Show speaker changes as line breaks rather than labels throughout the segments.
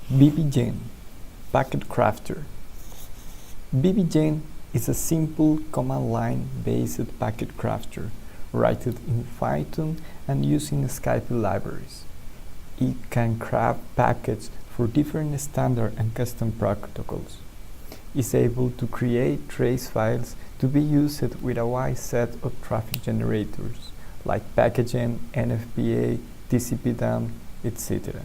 pktgen Packet Crafter. pktgen is a simple command line based packet crafter written in Python and using Scapy libraries. It can craft packets for different standard and custom protocols. It's able to create trace files to be used with a wide set of traffic generators like pktgen, NFPA, TCPDUMP, etc.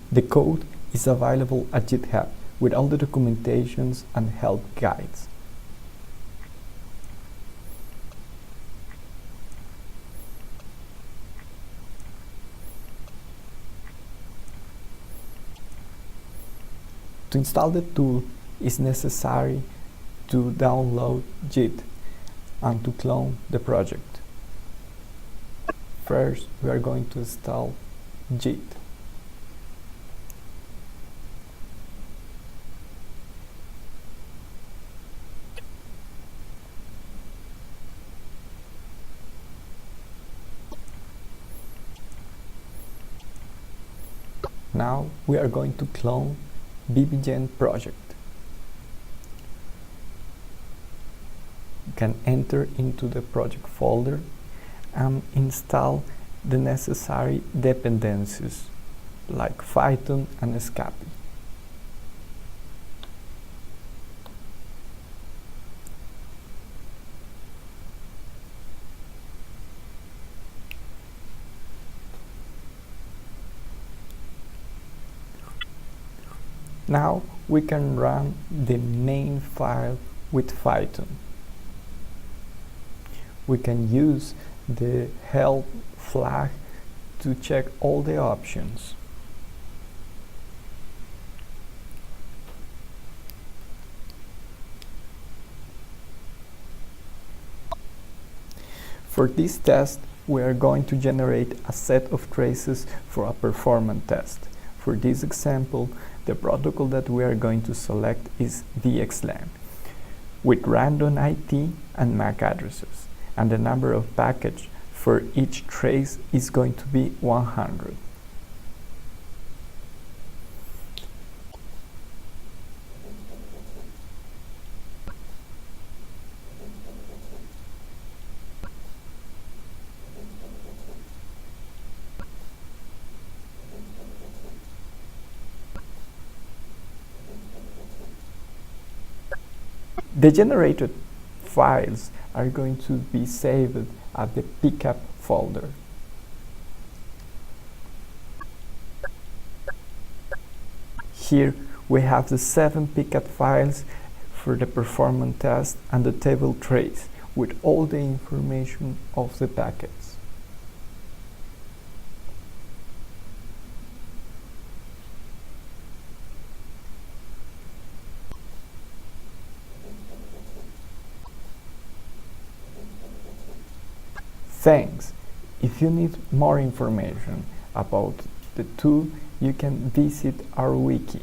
The code is available at GitHub with all the documentations and help guides. To install the tool, it's necessary to download Git and to clone the project. First, we are going to install Git. Now we are going to clone pktgen project. You can enter into the project folder and install the necessary dependencies like Python and Scapy. Now we can run the main file with Python. We can use the help flag to check all the options. For this test, we are going to generate a set of traces for a performance test. For this example, the protocol that we are going to select is VXLAN with random IP and MAC addresses, and the number of packets for each trace is going to be 100. The generated files are going to be saved at the pcap folder. Here we have the 7 pcap files for the performance test and the table trace with all the information of the packets. Thanks. If you need more information about the tool, you can visit our wiki.